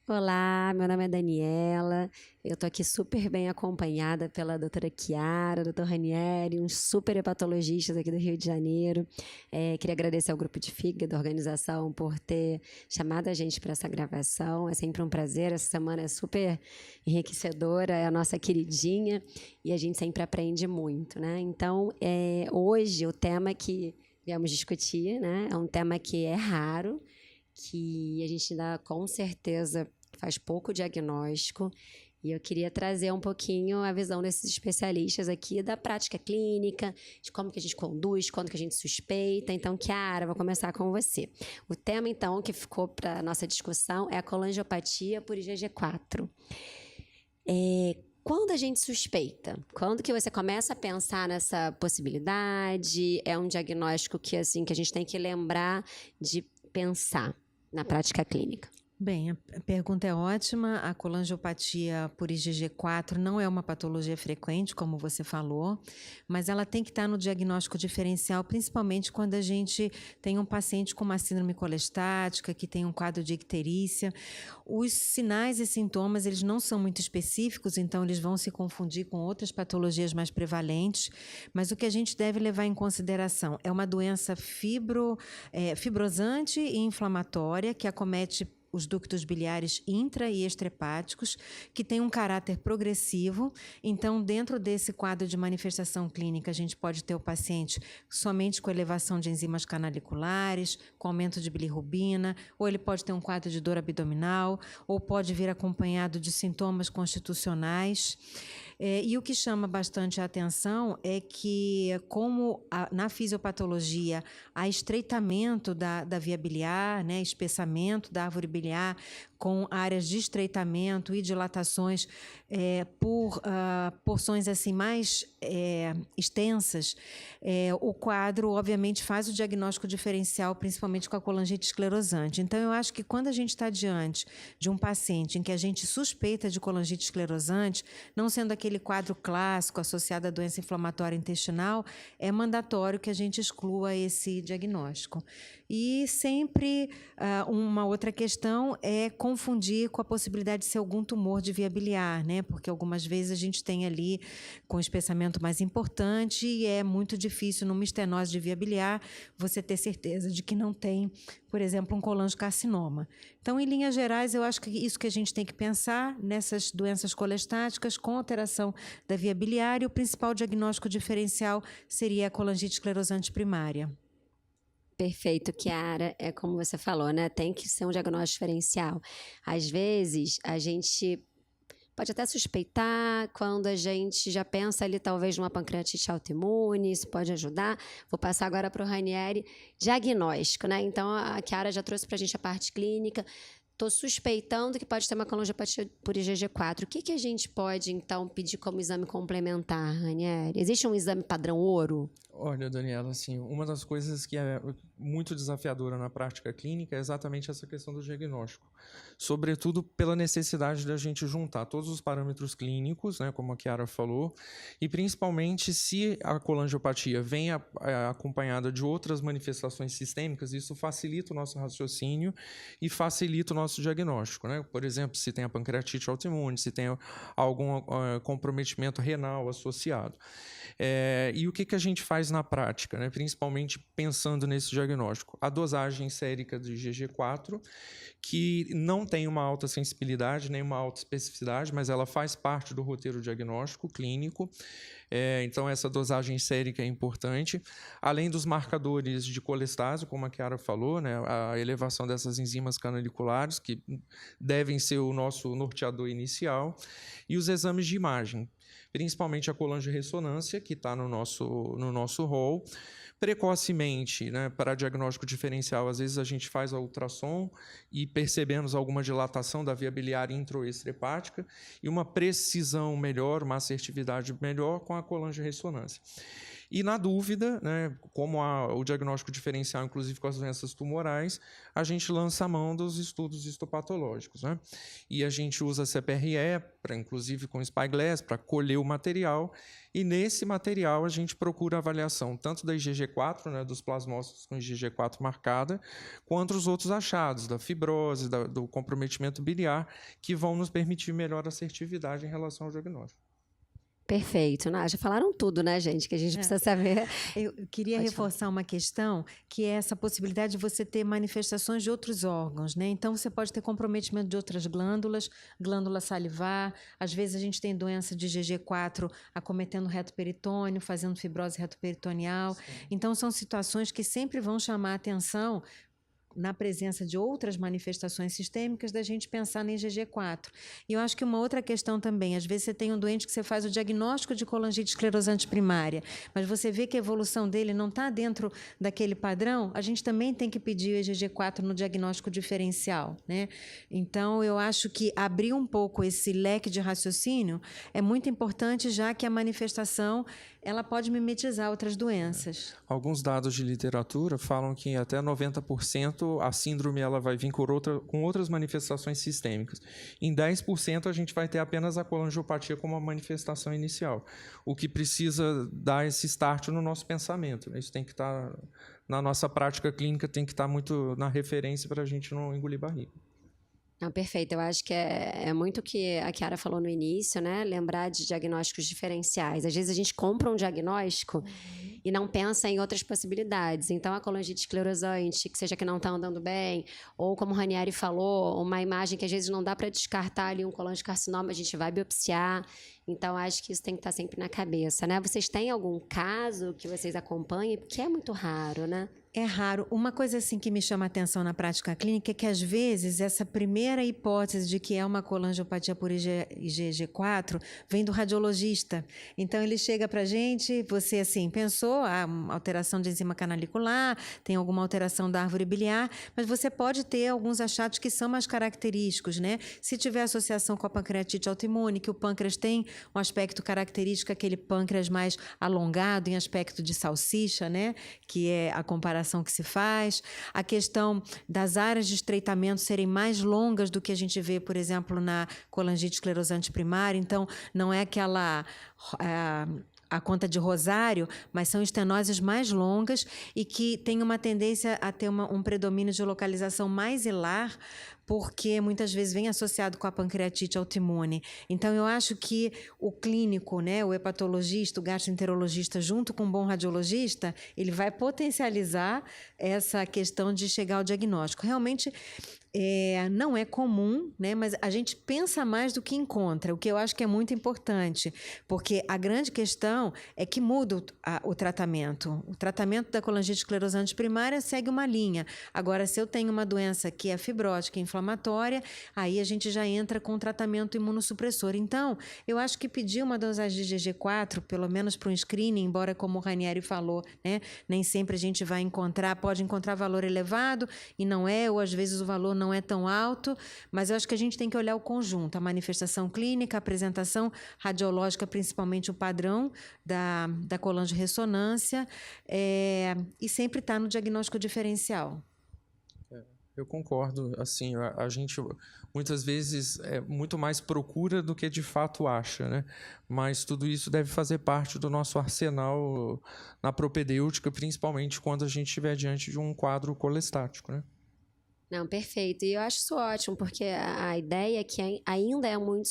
Olá, meu nome é Daniela. Eu estou aqui super bem acompanhada pela doutora Chiara, doutor Ranieri, uns super hepatologistas aqui do Rio de Janeiro. Queria agradecer ao Grupo de Fígado, da organização, por ter chamado a gente para essa gravação. É sempre um prazer. Essa semana é super enriquecedora, é a nossa queridinha e a gente sempre aprende muito, né? Então, hoje o tema que viemos discutir, né, é um tema que é raro, que a gente ainda com certeza faz pouco diagnóstico, e eu queria trazer um pouquinho a visão desses especialistas aqui da prática clínica, de como que a gente conduz, quando que a gente suspeita. Então, Chiara, vou começar com você. O tema, então, que ficou para a nossa discussão é a colangiopatia por IgG4. Quando a gente suspeita? Quando que você começa a pensar nessa possibilidade? É um diagnóstico que, assim, que a gente tem que lembrar de pensar na prática clínica? Bem, a pergunta é ótima. A colangiopatia por IgG4 não é uma patologia frequente, como você falou, mas ela tem que estar no diagnóstico diferencial, principalmente quando a gente tem um paciente com uma síndrome colestática, que tem um quadro de icterícia. Os sinais e sintomas, eles não são muito específicos, então eles vão se confundir com outras patologias mais prevalentes, mas o que a gente deve levar em consideração é uma doença fibrosante e inflamatória que acomete os ductos biliares intra e extrahepáticos, que tem um caráter progressivo. Então, dentro desse quadro de manifestação clínica, a gente pode ter o paciente somente com elevação de enzimas canaliculares, com aumento de bilirrubina, ou ele pode ter um quadro de dor abdominal, ou pode vir acompanhado de sintomas constitucionais. E o que chama bastante a atenção é que, como na fisiopatologia há estreitamento da via biliar, né, espessamento da árvore biliar, com áreas de estreitamento e dilatações por porções assim mais extensas, o quadro, obviamente, faz o diagnóstico diferencial, principalmente com a colangite esclerosante. Então, eu acho que quando a gente está diante de um paciente em que a gente suspeita de colangite esclerosante, não sendo aquele quadro clássico associado à doença inflamatória intestinal, é mandatório que a gente exclua esse diagnóstico. E sempre uma outra questão é confundir com a possibilidade de ser algum tumor de via biliar, né? Porque algumas vezes a gente tem ali com espessamento mais importante e é muito difícil numa estenose de via biliar você ter certeza de que não tem, por exemplo, um colangiocarcinoma. Então, em linhas gerais, eu acho que isso que a gente tem que pensar nessas doenças colestáticas com alteração da via biliar, e o principal diagnóstico diferencial seria a colangite esclerosante primária. Perfeito, Chiara. É como você falou, né? Tem que ser um diagnóstico diferencial. Às vezes, a gente pode até suspeitar quando a gente já pensa ali talvez numa pancreatite autoimune, isso pode ajudar. Vou passar agora para o Ranieri. Diagnóstico, né? Então, a Chiara já trouxe para a gente a parte clínica. Estou suspeitando que pode ter uma colangiopatia por IgG4. O que a gente pode, então, pedir como exame complementar, Ranieri? Existe um exame padrão ouro? Olha, Daniela, assim, uma das coisas que é muito desafiadora na prática clínica é exatamente essa questão do diagnóstico. Sobretudo pela necessidade da gente juntar todos os parâmetros clínicos, né, como a Chiara falou, e principalmente se a colangiopatia vem acompanhada de outras manifestações sistêmicas, isso facilita o nosso raciocínio e facilita o nosso diagnóstico, né? Por exemplo, se tem a pancreatite autoimune, se tem algum comprometimento renal associado. E o que a gente faz na prática, né? Principalmente pensando nesse diagnóstico? A dosagem sérica de IgG4, que não tem uma alta sensibilidade nem uma alta especificidade, mas ela faz parte do roteiro diagnóstico clínico. Então, essa dosagem sérica é importante. Além dos marcadores de colestase, como a Chiara falou, né? A elevação dessas enzimas canaliculares, que devem ser o nosso norteador inicial, e os exames de imagem, principalmente a colangiorressonância, que está no nosso rol. Precocemente, né, para diagnóstico diferencial, às vezes a gente faz a ultrassom e percebemos alguma dilatação da via biliar introextrahepática e uma precisão melhor, uma assertividade melhor com a colangiorressonância. E, na dúvida, né, como o diagnóstico diferencial, inclusive com as doenças tumorais, a gente lança a mão dos estudos histopatológicos, né? E a gente usa a CPRE, inclusive com Spyglass, para colher o material. E, nesse material, a gente procura a avaliação tanto da IgG4, né, dos plasmócitos com IgG4 marcada, quanto os outros achados, da fibrose, do comprometimento biliar, que vão nos permitir melhor assertividade em relação ao diagnóstico. Perfeito. Já falaram tudo, né, gente? Que a gente precisa saber. Eu queria Pode reforçar uma questão, que é essa possibilidade de você ter manifestações de outros órgãos, né? Então, você pode ter comprometimento de outras glândulas, glândula salivar. Às vezes, a gente tem doença de IgG4 acometendo o reto peritônio, fazendo fibrose reto-peritoneal. Sim. Então, são situações que sempre vão chamar a atenção na presença de outras manifestações sistêmicas, da gente pensar na IgG4. E eu acho que uma outra questão também, às vezes você tem um doente que você faz o diagnóstico de colangite esclerosante primária, mas você vê que a evolução dele não está dentro daquele padrão, a gente também tem que pedir o IgG4 no diagnóstico diferencial, né? Então, eu acho que abrir um pouco esse leque de raciocínio é muito importante, já que a manifestação ela pode mimetizar outras doenças. Alguns dados de literatura falam que até 90% a síndrome ela vai vir com outras manifestações sistêmicas. Em 10% a gente vai ter apenas a colangiopatia como a manifestação inicial, o que precisa dar esse start no nosso pensamento. Isso tem que estar na nossa prática clínica, tem que estar muito na referência para a gente não engolir barriga. Não, perfeito. Eu acho que é muito o que a Chiara falou no início, né? Lembrar de diagnósticos diferenciais. Às vezes a gente compra um diagnóstico e não pensa em outras possibilidades. Então, a colangite esclerosante, que seja que não está andando bem, ou como o Ranieri falou, uma imagem que às vezes não dá para descartar ali um colangiocarcinoma, a gente vai biopsiar. Então, acho que isso tem que estar sempre na cabeça, né? Vocês têm algum caso que vocês acompanhem? Porque é muito raro, né? É raro. Uma coisa assim que me chama a atenção na prática clínica é que, às vezes, essa primeira hipótese de que é uma colangiopatia por IgG4 vem do radiologista. Então, ele chega para a gente, você assim, pensou, uma alteração de enzima canalicular, tem alguma alteração da árvore biliar, mas você pode ter alguns achados que são mais característicos, né? Se tiver associação com a pancreatite autoimune, que o pâncreas tem um aspecto característico, aquele pâncreas mais alongado em aspecto de salsicha, né? Que é a comparação que se faz, a questão das áreas de estreitamento serem mais longas do que a gente vê, por exemplo, na colangite esclerosante primária. Então, não é aquela a conta de rosário, mas são estenoses mais longas e que têm uma tendência a ter um predomínio de localização mais hilar, porque muitas vezes vem associado com a pancreatite autoimune. Então, eu acho que o clínico, né, o hepatologista, o gastroenterologista, junto com um bom radiologista, ele vai potencializar essa questão de chegar ao diagnóstico. Realmente, não é comum, né, mas a gente pensa mais do que encontra, o que eu acho que é muito importante, porque a grande questão é que muda o tratamento. O tratamento da colangite esclerosante primária segue uma linha. Agora, se eu tenho uma doença que é fibrótica e inflamatória, aí a gente já entra com tratamento imunossupressor. Então, eu acho que pedir uma dosagem de IgG4, pelo menos para um screening, embora, como o Ranieri falou, né, nem sempre a gente vai pode encontrar valor elevado e não é, ou às vezes o valor não é tão alto, mas eu acho que a gente tem que olhar o conjunto, a manifestação clínica, a apresentação radiológica, principalmente o padrão da colangiorressonância, e sempre estar no diagnóstico diferencial. Eu concordo. Assim, a gente muitas vezes é muito mais procura do que de fato acha, né? Mas tudo isso deve fazer parte do nosso arsenal na propedêutica, principalmente quando a gente estiver diante de um quadro colestático, né? Não, perfeito. E eu acho isso ótimo, porque a ideia é que ainda é muito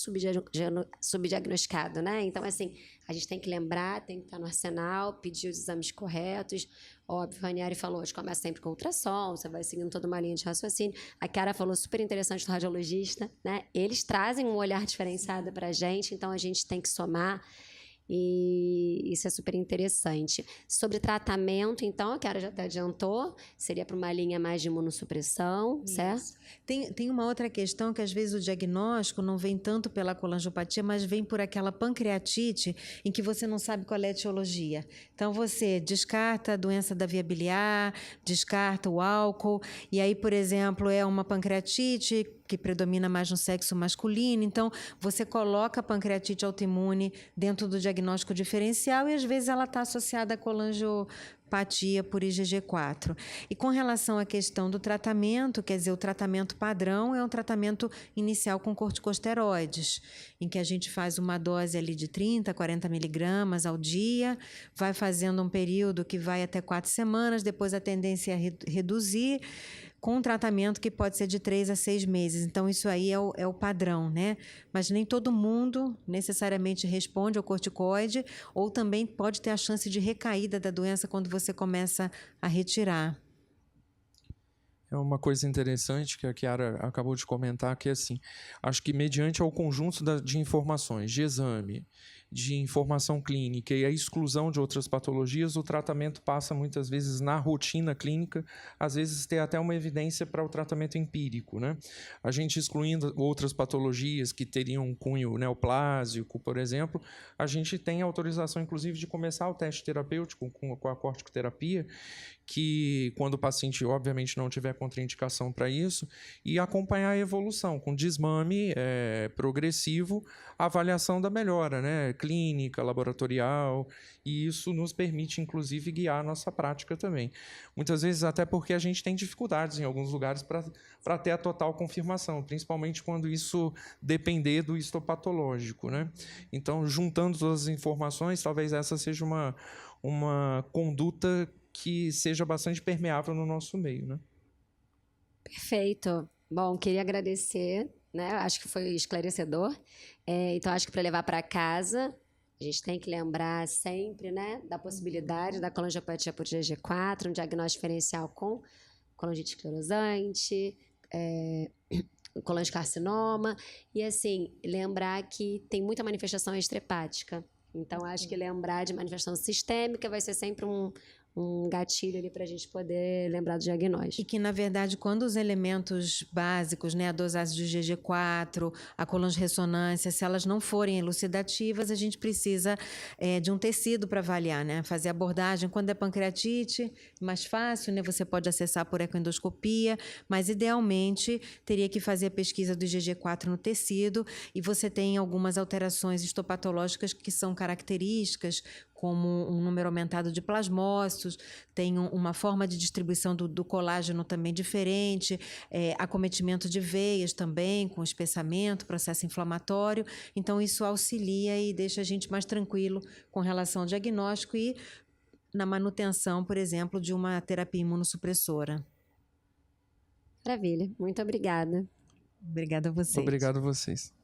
subdiagnosticado, né? Então, assim, a gente tem que lembrar, tem que estar no arsenal, pedir os exames corretos. Óbvio, o Ranieri falou, a gente começa sempre com ultrassom, você vai seguindo toda uma linha de raciocínio. A Chiara falou super interessante do radiologista, né? Eles trazem um olhar diferenciado para a gente, então a gente tem que somar. E isso é super interessante. Sobre tratamento, então, a Chiara já até adiantou, seria para uma linha mais de imunossupressão, isso. Certo? Tem uma outra questão que às vezes o diagnóstico não vem tanto pela colangiopatia, mas vem por aquela pancreatite em que você não sabe qual é a etiologia. Então, você descarta a doença da via biliar, descarta o álcool, e aí, por exemplo, é uma pancreatite que predomina mais no sexo masculino. Então, você coloca a pancreatite autoimune dentro do diagnóstico diferencial e, às vezes, ela está associada à colangiopatia por IgG4. E com relação à questão do tratamento, quer dizer, o tratamento padrão é um tratamento inicial com corticosteroides, em que a gente faz uma dose ali de 30, 40 miligramas ao dia, vai fazendo um período que vai até 4 semanas, depois a tendência é reduzir, com um tratamento que pode ser de 3 a 6 meses. Então, isso aí é o padrão, né? Mas nem todo mundo necessariamente responde ao corticoide, ou também pode ter a chance de recaída da doença quando você começa a retirar. É uma coisa interessante que a Chiara acabou de comentar, que é assim, acho que mediante ao conjunto de informações, de exame, de informação clínica e a exclusão de outras patologias, o tratamento passa muitas vezes na rotina clínica, às vezes ter até uma evidência para o tratamento empírico, né? A gente excluindo outras patologias que teriam um cunho neoplásico, por exemplo, a gente tem autorização, inclusive, de começar o teste terapêutico com a corticoterapia, que quando o paciente, obviamente, não tiver contraindicação para isso, e acompanhar a evolução com desmame progressivo, avaliação da melhora, né? Clínica, laboratorial, e isso nos permite, inclusive, guiar a nossa prática também. Muitas vezes até porque a gente tem dificuldades em alguns lugares para ter a total confirmação, principalmente quando isso depender do histopatológico, né? Então, juntando todas as informações, talvez essa seja uma conduta que seja bastante permeável no nosso meio, né? Perfeito. Bom, queria agradecer, né? Acho que foi esclarecedor. Então, acho que para levar para casa, a gente tem que lembrar sempre, né, da possibilidade da colangiopatia por IgG4, um diagnóstico diferencial com colangite esclerosante, colangiocarcinoma, e assim, lembrar que tem muita manifestação extrahepática. Então, acho que lembrar de manifestação sistêmica vai ser sempre um gatilho ali para a gente poder lembrar do diagnóstico. E que, na verdade, quando os elementos básicos, né, a dosagem de IgG4, a colangirressonância, se elas não forem elucidativas, a gente precisa de um tecido para avaliar, né? Fazer abordagem. Quando é pancreatite, mais fácil, né? Você pode acessar por ecoendoscopia, mas, idealmente, teria que fazer a pesquisa do IgG4 no tecido, e você tem algumas alterações histopatológicas que são características, como um número aumentado de plasmócitos, tem uma forma de distribuição do colágeno também diferente, acometimento de veias também, com espessamento, processo inflamatório. Então, isso auxilia e deixa a gente mais tranquilo com relação ao diagnóstico e na manutenção, por exemplo, de uma terapia imunossupressora. Maravilha. Muito obrigada. Obrigada a vocês. Obrigado a vocês.